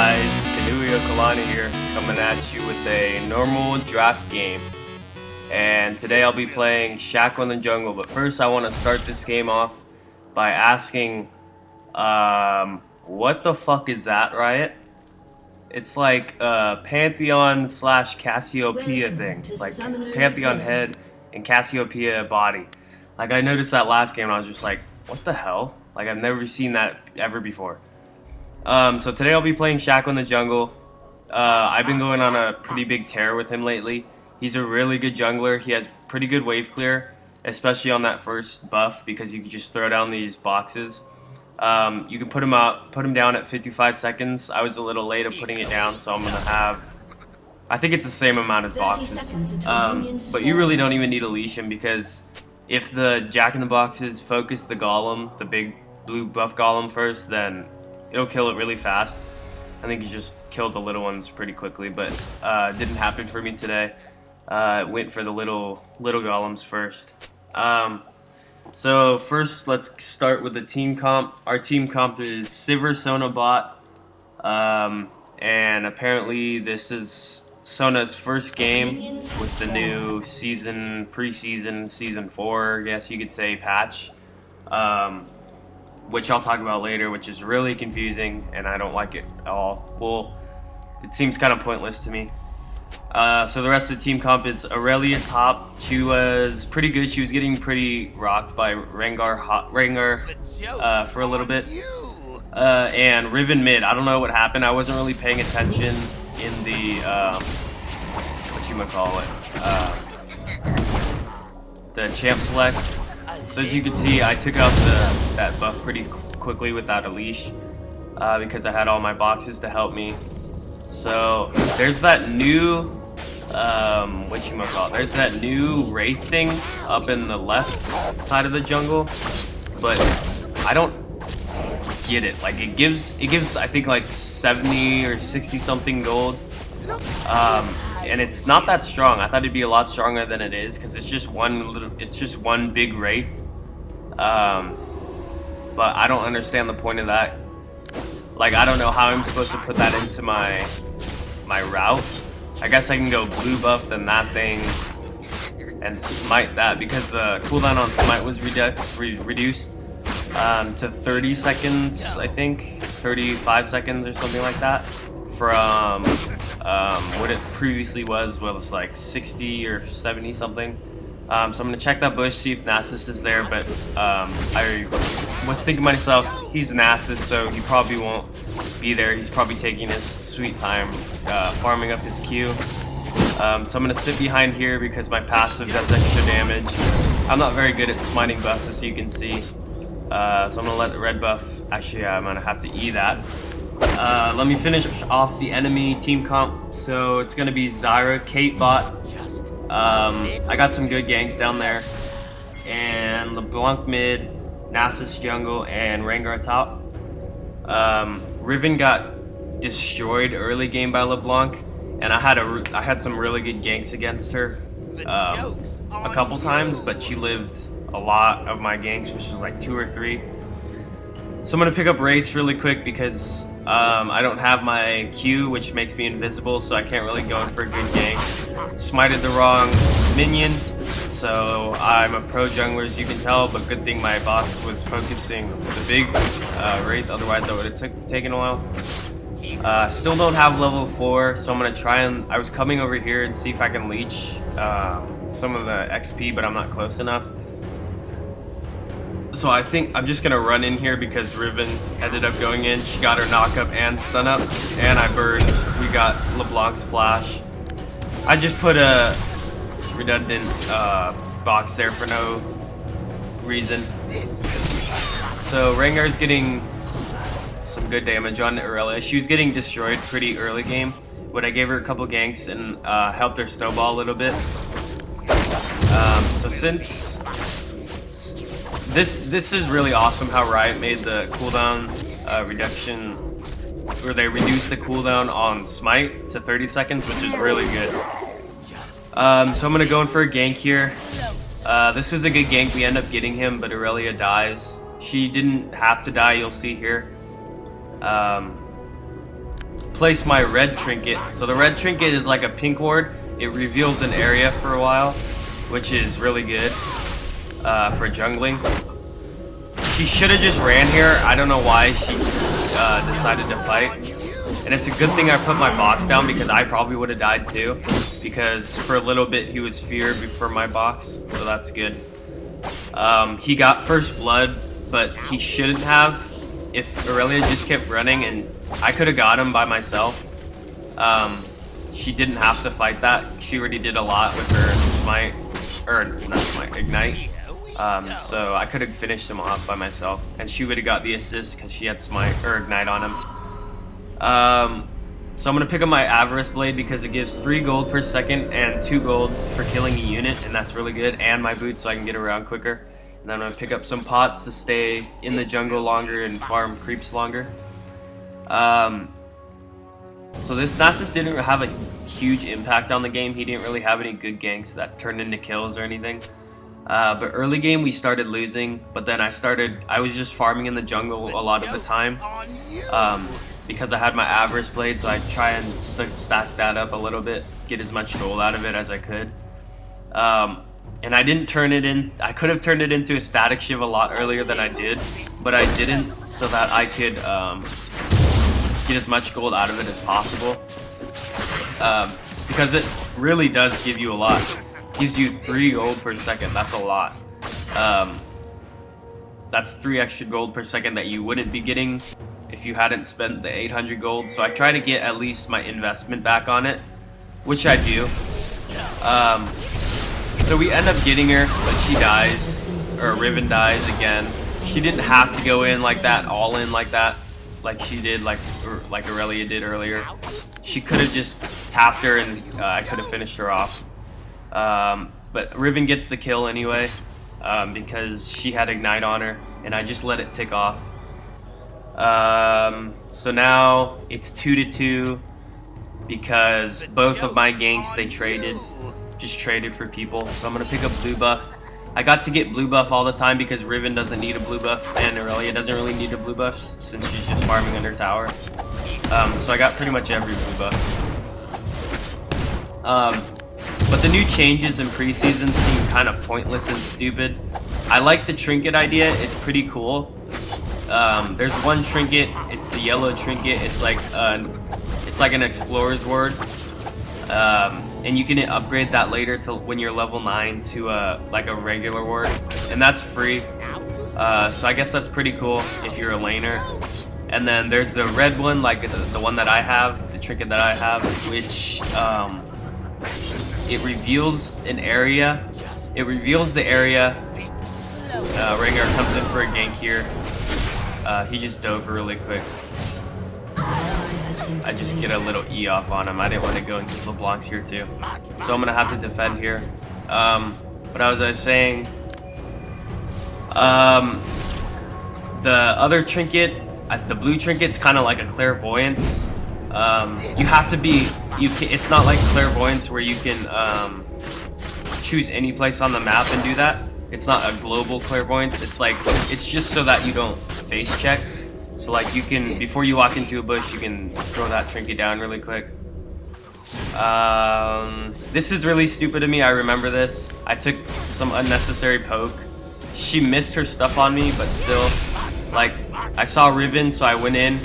guys, Kanuya Kalani here, coming at you with a normal draft game. And today I'll be playing Shaco in the jungle, but first I want to start this game off by asking, what the fuck is that, Riot? It's like a Pantheon slash Cassiopeia thing. It's like Pantheon head and Cassiopeia body. Like, I noticed that last game and I was just like, what the hell? Like, I've never seen that ever before. So today I'll be playing Shaco in the jungle. I've been going on a pretty big tear with him lately. He's a really good jungler. He has pretty good wave clear, especially on that first buff, because you can just throw down these boxes. You can put him down at 55 seconds. I was a little late of putting it down, so I'm gonna have, I think it's the same amount as boxes. But you really don't even need to leash him, because if the Jack in the Boxes focus the golem, the big blue buff golem first, then it'll kill it really fast. I think he just killed the little ones pretty quickly, but it didn't happen for me today. Went for the little golems first. So first, let's start with the team comp. Our team comp is Sivir, Sona bot, and apparently this is Sona's first game with the new preseason, season 4, I guess you could say, patch. Which I'll talk about later, which is really confusing, and I don't like it at all. Well, it seems kind of pointless to me. So the rest of the team comp is Aurelia top. She was pretty good. She was getting pretty rocked by Rengar for a little bit. And Riven mid. I don't know what happened. I wasn't really paying attention in the the champ select. So as you can see, I took out that buff pretty quickly without a leash, because I had all my boxes to help me. So there's that new there's that new wraith thing up in the left side of the jungle, but I don't get it. Like, it gives I think like 70 or 60 something gold, and it's not that strong. I thought it'd be a lot stronger than it is, because it's just one big wraith. But I don't understand the point of that. Like, I don't know how I'm supposed to put that into my route. I guess I can go blue buff, then that thing, and smite that, because the cooldown on smite was reduced to 30 seconds, I think, 35 seconds or something like that, from what it previously was like 60 or 70 something. So I'm gonna check that bush, see if Nasus is there, but I was thinking to myself, he's Nasus, so he probably won't be there. He's probably taking his sweet time farming up his Q. So I'm gonna sit behind here because my passive does extra damage. I'm not very good at smiting buffs, as you can see. So I'm gonna let the red buff, actually yeah, I'm gonna have to E that. Let me finish off the enemy team comp. So it's gonna be Zyra, Kate bot. I got some good ganks down there, and LeBlanc mid, Nasus jungle, and Rengar top. Riven got destroyed early game by LeBlanc, and I had some really good ganks against her a couple times, but she lived a lot of my ganks, which was like 2 or 3. So I'm gonna pick up wraiths really quick, because I don't have my Q, which makes me invisible, so I can't really go in for a good gank. Smited the wrong minion, so I'm a pro jungler, as you can tell, but good thing my boss was focusing the big wraith, otherwise that would have taken a while. Still don't have level 4, so I'm gonna try and, I was coming over here and see if I can leech some of the XP, but I'm not close enough. So I think I'm just gonna run in here, because Riven ended up going in. She got her knock up and stun up, and I burned. We got LeBlanc's flash. I just put a redundant box there for no reason. So Rengar's getting some good damage on Aurelia. She was getting destroyed pretty early game, but I gave her a couple ganks and helped her snowball a little bit. So since This is really awesome how Riot made the cooldown reduction, where they reduced the cooldown on Smite to 30 seconds, which is really good. So I'm gonna go in for a gank here. This was a good gank. We end up getting him, but Aurelia dies. She didn't have to die, you'll see here. place my red trinket. So the red trinket is like a pink ward. It reveals an area for a while, which is really good for jungling. She should have just ran here. I don't know why she decided to fight. And it's a good thing I put my box down, because I probably would have died too. Because for a little bit he was feared before my box, so that's good. He got first blood, but he shouldn't have. If Aurelia just kept running, and I could have got him by myself. She didn't have to fight that. She already did a lot with her smite, or not smite, ignite. So I could have finished him off by myself, and she would have got the assist because she had smite or ignite on him. So I'm gonna pick up my Avarice Blade because it gives 3 gold per second and 2 gold for killing a unit, and that's really good. And my boots, so I can get around quicker. And then I'm gonna pick up some pots to stay in the jungle longer and farm creeps longer. So this Nasus didn't have a huge impact on the game. He didn't really have any good ganks that turned into kills or anything. But early game we started losing, but then I was just farming in the jungle a lot of the time. Because I had my Avarice Blade, so I try and stack that up a little bit, get as much gold out of it as I could. And I didn't turn it in. I could have turned it into a static shiv a lot earlier than I did, but I didn't, so that I could get as much gold out of it as possible. Because it really does give you a lot. It gives you 3 gold per second. That's a lot. That's 3 extra gold per second that you wouldn't be getting if you hadn't spent the 800 gold. So I try to get at least my investment back on it, which I do. So we end up getting her, but she dies, or Riven dies again. She didn't have to go in like that, all in like that, like she did, like Aurelia did earlier. She could have just tapped her, and I could have finished her off. But Riven gets the kill anyway, because she had ignite on her, and I just let it tick off. So now it's 2-2 because both of my ganks, they just traded for people. So I'm gonna pick up blue buff. I got to get blue buff all the time because Riven doesn't need a blue buff, and Aurelia doesn't really need a blue buff since she's just farming under tower. So I got pretty much every blue buff. But the new changes in preseason seem kind of pointless and stupid. I like the trinket idea, it's pretty cool. There's one trinket, it's the yellow trinket, it's like an explorer's word. And you can upgrade that later to when you're level 9 to like a regular ward, and that's free. So I guess that's pretty cool if you're a laner. And then there's the red one, like the one that I have, the trinket that I have, which it reveals an area. It reveals the area. Rengar comes in for a gank here. He just dove really quick. I just get a little E off on him. I didn't want to go into LeBlanc's here too. So I'm going to have to defend here. But as I was saying, the other trinket, the blue trinket's kind of like a clairvoyance. You have to be, it's not like clairvoyance where you can choose any place on the map and do that. It's not a global clairvoyance. It's just so that you don't face check. So like you can, before you walk into a bush, you can throw that trinket down really quick. This is really stupid of me. I remember this. I took some unnecessary poke. She missed her stuff on me, but still, like, I saw Riven, so I went in.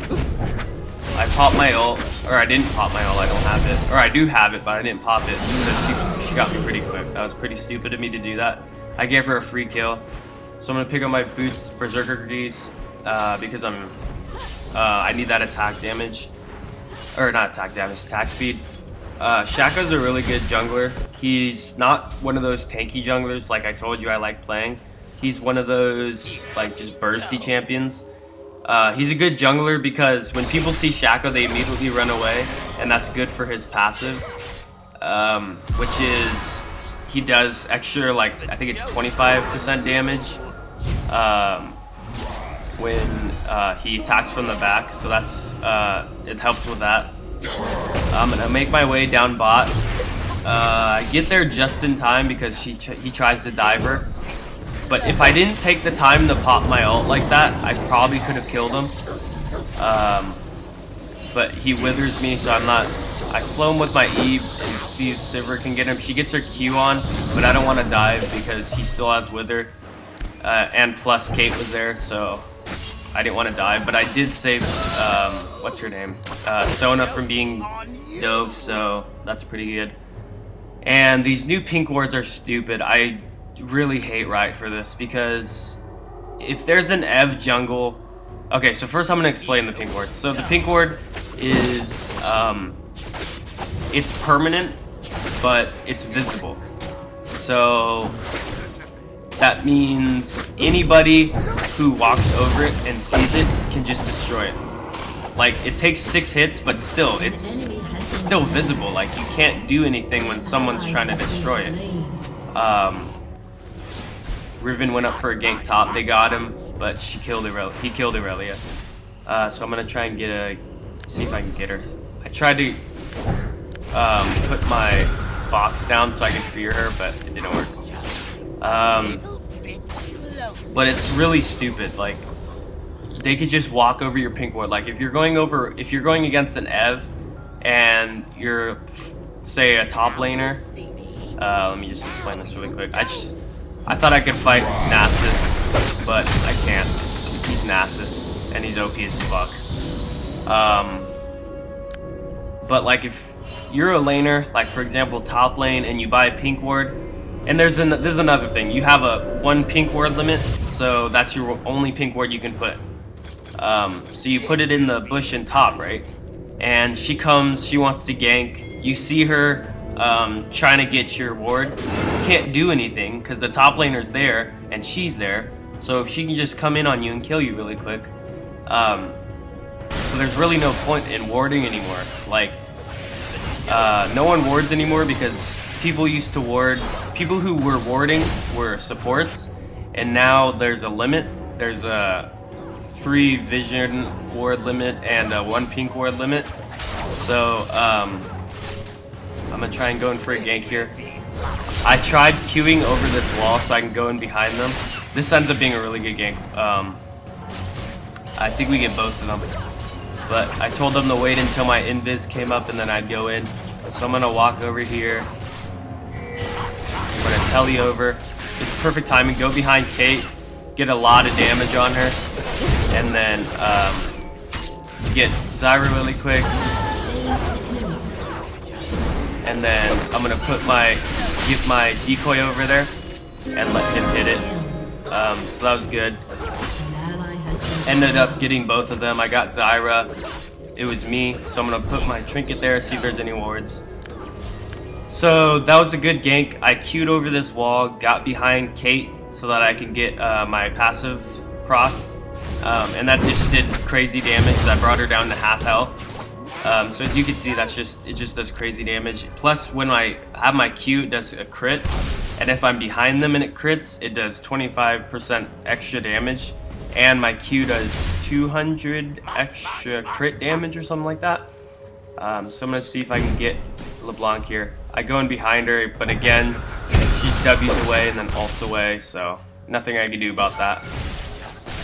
I popped my ult, or I didn't pop my ult. I don't have it, or I do have it, but I didn't pop it. So she got me pretty quick. That was pretty stupid of me to do that. I gave her a free kill. So I'm gonna pick up my boots, Berserker Grease, because I need that attack damage, or not attack damage, attack speed. Shaco's a really good jungler. He's not one of those tanky junglers like I told you I like playing. He's one of those like just bursty champions. He's a good jungler because when people see Shaco, they immediately run away, and that's good for his passive, which is he does extra, like I think it's 25% damage when he attacks from the back, so that's it helps with that. I'm gonna make my way down bot. I get there just in time because he tries to dive her. But if I didn't take the time to pop my ult like that, I probably could have killed him. but he withers me, so I'm not. I slow him with my E and see if Sivir can get him. She gets her Q on, but I don't want to dive because he still has Wither. And plus Kate was there, so I didn't want to dive. But I did save, what's her name? Sona from being dove, so that's pretty good. And these new pink wards are stupid. I really hate Riot for this because if there's an Ev jungle... Okay, so first I'm going to explain the pink ward. So the pink ward is... it's permanent, but it's visible. So that means anybody who walks over it and sees it can just destroy it. Like, it takes 6 hits, but still, it's still visible. Like, you can't do anything when someone's trying to destroy it. Riven went up for a gank top. They got him, but he killed Aurelia. So I'm gonna try and see if I can get her. I tried to put my box down so I can fear her, but it didn't work. But it's really stupid. Like, they could just walk over your pink ward. Like, if you're going against an Ev and you're, say, a top laner. Let me just explain this really quick. I thought I could fight Nasus, but I can't. He's Nasus, and he's OP as fuck. But like, if you're a laner, like for example top lane, and you buy a pink ward, and this is another thing, you have a 1 pink ward limit, so that's your only pink ward you can put. So you put it in the bush in top, right? And she comes, she wants to gank, you see her trying to get your ward, you can't do anything because the top laner's there and she's there, so she can just come in on you and kill you really quick. So there's really no point in warding anymore. Like, no one wards anymore because people used to ward. People who were warding were supports, and now there's a limit. There's a 3 vision ward limit and a 1 pink ward limit. So I'm gonna try and go in for a gank here. I tried queuing over this wall so I can go in behind them. This ends up being a really good gank. I think we get both of them. But I told them to wait until my invis came up and then I'd go in. So I'm gonna walk over here. I'm gonna telly over. It's perfect timing. Go behind Kate, get a lot of damage on her, and then get Zyra really quick. And then I'm gonna give my decoy over there and let him hit it. So that was good. Ended up getting both of them. I got Zyra. It was me. So I'm gonna put my trinket there, see if there's any wards. So that was a good gank. I queued over this wall, got behind Kate so that I can get my passive proc. And that just did crazy damage. I brought her down to half health. So as you can see, it just does crazy damage. Plus, when I have my Q, it does a crit. And if I'm behind them and it crits, it does 25% extra damage. And my Q does 200 extra crit damage or something like that. So I'm going to see if I can get LeBlanc here. I go in behind her, but again, she's W's away and then ults away, so nothing I can do about that.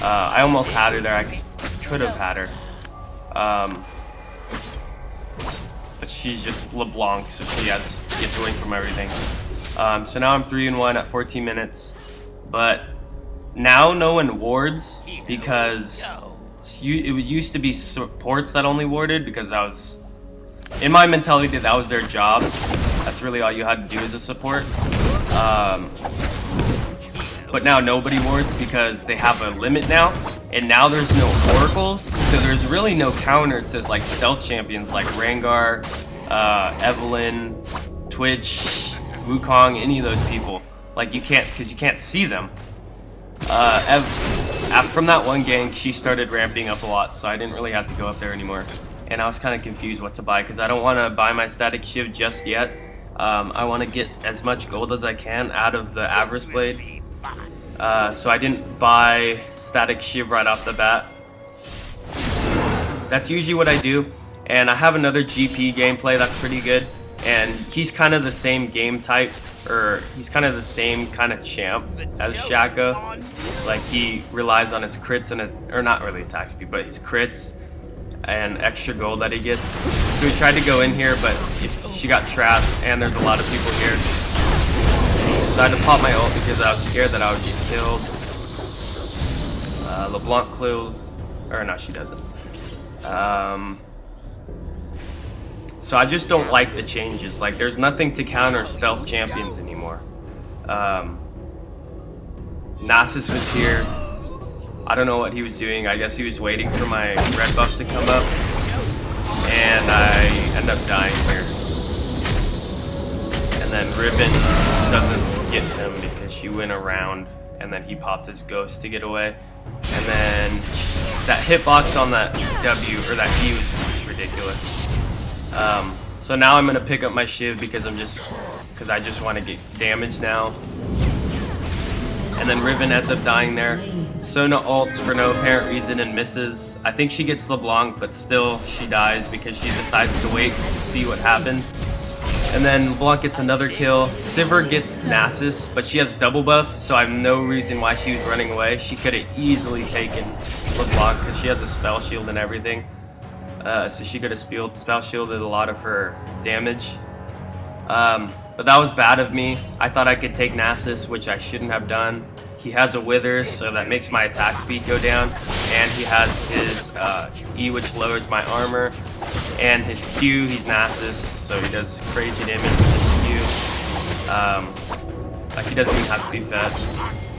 I almost had her there. I could have had her. But she's just LeBlanc, so she gets away from everything. So now I'm 3-1 at 14 minutes. But now no one wards because it used to be supports that only warded because that was, in my mentality, that was their job. That's really all you had to do as a support. But now nobody wards because they have a limit now, and now there's no oracles, so there's really no counter to like stealth champions like Rengar, Evelyn, Twitch, Wukong, any of those people. Like, you can't, because you can't see them. From that one gank, she started ramping up a lot, so I didn't really have to go up there anymore. And I was kind of confused what to buy because I don't want to buy my static shiv just yet. I want to get as much gold as I can out of the Avarice Blade. So I didn't buy static shiv right off the bat. That's usually what I do. And I have another GP gameplay that's pretty good. And he's kind of the same game type, or he's kind of the same kind of champ as Shaco. Like, he relies on his crits and or not really attack speed, but his crits. and extra gold that he gets. So he tried to go in here, but she got trapped, and there's a lot of people here. So I had to pop my ult because I was scared that I would get killed. LeBlanc clue, or no, she doesn't. So I just don't like the changes. Like, there's nothing to counter stealth champions anymore. Nasus was here. I don't know what he was doing. I guess he was waiting for my red buff to come up, and I end up dying here. And then Ribbon doesn't get him because she went around, and then he popped his ghost to get away. And then that hitbox on that W, or that E, was just ridiculous. So now I'm gonna pick up my shiv because I just want to get damage now. And then Riven ends up dying there. Sona ults for no apparent reason and misses. I think she gets LeBlanc, but still she dies because she decides to wait to see what happened. And then LeBlanc gets another kill. Sivir gets Nasus, but she has double buff, so I have no reason why she was running away. She could have easily taken LeBlanc because she has a spell shield and everything. So she could have spell shielded a lot of her damage. But that was bad of me. I thought I could take Nasus, which I shouldn't have done. He has a wither, so that makes my attack speed go down. And he has his E, which lowers my armor. And his Q, he's Nasus, so he does crazy damage with his Q. Like, he doesn't even have to be fed.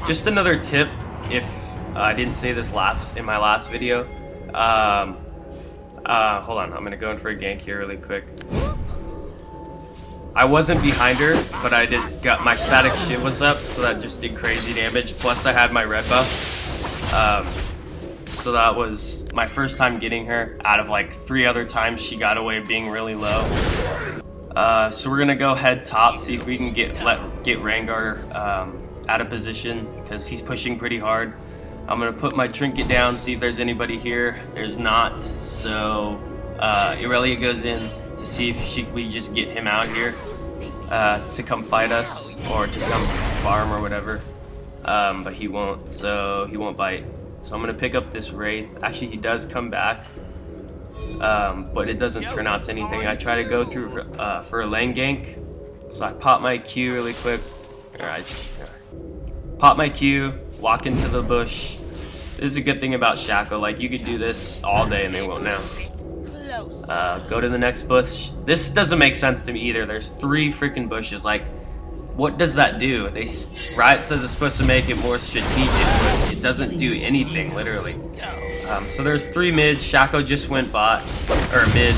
Just another tip, if I didn't say this in my last video. Hold on, I'm gonna go in for a gank here really quick. I wasn't behind her, but got my static shiv was up, so that just did crazy damage. Plus I had my red buff. So that was my first time getting her out of like 3 other times she got away being really low. So we're gonna go head top, see if we can get Rengar out of position because he's pushing pretty hard. I'm gonna put my trinket down, see if there's anybody here. There's not, so Irelia goes in to see if we just get him out here to come fight us or to come farm or whatever. But he won't, so he won't bite. So I'm gonna pick up this Wraith. Actually, he does come back, but it doesn't turn out to anything. I try to go through for a lane gank, so I pop my Q really quick. Pop my Q, walk into the bush. This is a good thing about Shaco. Like, you could do this all day and they won't know. Go to the next bush. This doesn't make sense to me either. There's 3 freaking bushes. Like, what does that do? Riot says it's supposed to make it more strategic, but it doesn't do anything, literally. So there's 3 mid. Shaco just went mid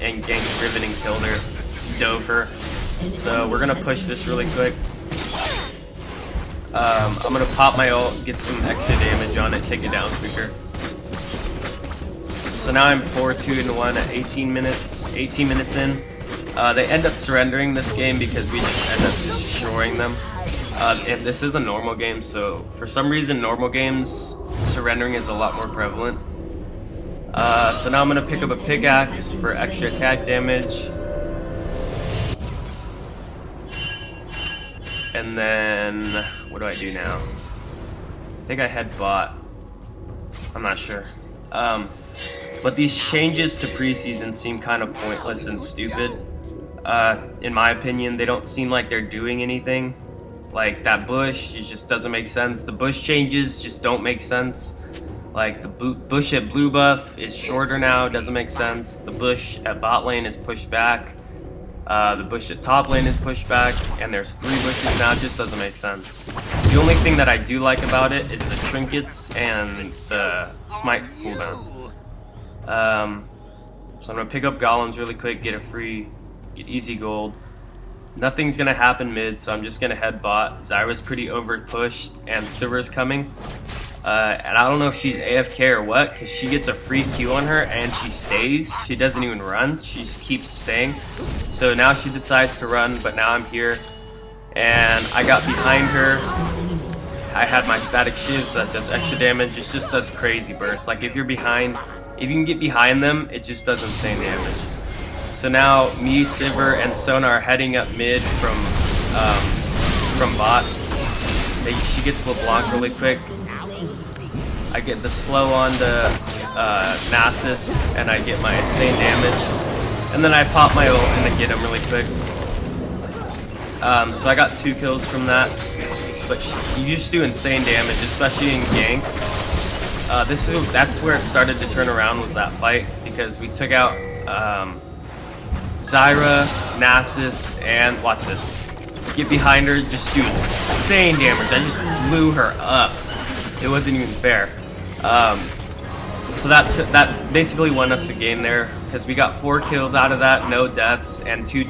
and ganked Riven and killed her. Dove her. So we're gonna push this really quick. I'm gonna pop my ult, get some extra damage on it, take it down quicker. So now I'm 4-2-1 at 18 minutes. 18 minutes in. They end up surrendering this game because we just end up destroying them. And this is a normal game, so for some reason normal games, surrendering is a lot more prevalent. So now I'm gonna pick up a pickaxe for extra attack damage. And then, what do I do now? I think I had bot. I'm not sure. But these changes to preseason seem kind of pointless and stupid. In my opinion, they don't seem like they're doing anything. Like that bush, it just doesn't make sense. The bush changes just don't make sense. Like the bush at blue buff is shorter now, doesn't make sense. The bush at bot lane is pushed back. The bush at top lane is pushed back, and there's 3 bushes now. It just doesn't make sense. The only thing that I do like about it is the trinkets and the smite cooldown. So I'm gonna pick up golems really quick, get easy gold. Nothing's gonna happen mid, so I'm just gonna head bot. Zyra's pretty over pushed, and Sivir's coming. And I don't know if she's AFK or what, because she gets a free Q on her and she stays. She doesn't even run, she just keeps staying. So now she decides to run, but now I'm here. And I got behind her. I had my static shiv, so that does extra damage. It just does crazy burst. Like if you can get behind them, it just does insane damage. So now me, Sivir, and Sona are heading up mid from bot. She gets LeBlanc really quick. I get the slow on to Nasus, and I get my insane damage. And then I pop my ult and I get him really quick. So I got 2 kills from that. But you just do insane damage, especially in ganks. That's where it started to turn around, was that fight, because we took out Zyra, Nasus, and watch this. Get behind her, just do insane damage. I just blew her up. It wasn't even fair. So that basically won us the game there, because we got 4 kills out of that, no deaths, and 2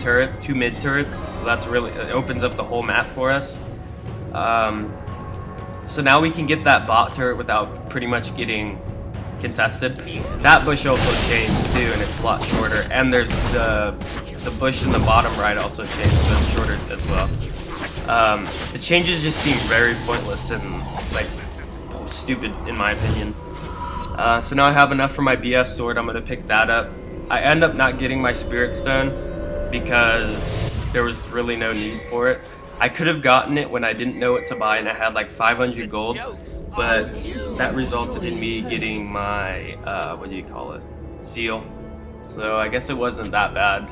mid turrets. So that's really, it opens up the whole map for us. So now we can get that bot turret without pretty much getting contested. That bush also changed too, and it's a lot shorter. And there's the bush in the bottom right also changed, so it's shorter as well. The changes just seem very pointless and like stupid in my opinion. So now I have enough for my BF sword. I'm gonna pick that up. I end up not getting my spirit stone because there was really no need for it. I could have gotten it when I didn't know what to buy and I had like 500 gold, but that resulted in me getting my, what do you call it, seal. So I guess it wasn't that bad.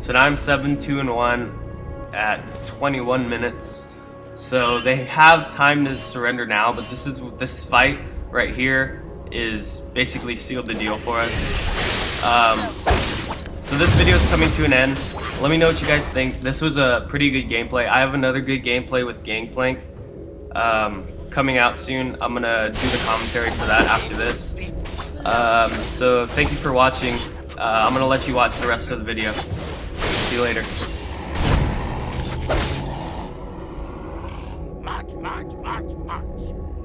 So now I'm 7-2-1 at 21 minutes. So they have time to surrender now, but this fight right here is basically sealed the deal for us. So this video is coming to an end. Let me know what you guys think. This was a pretty good gameplay. I have another good gameplay with Gangplank coming out soon. I'm gonna do the commentary for that after this. So thank you for watching. I'm gonna let you watch the rest of the video. See you later. March, march, march, march.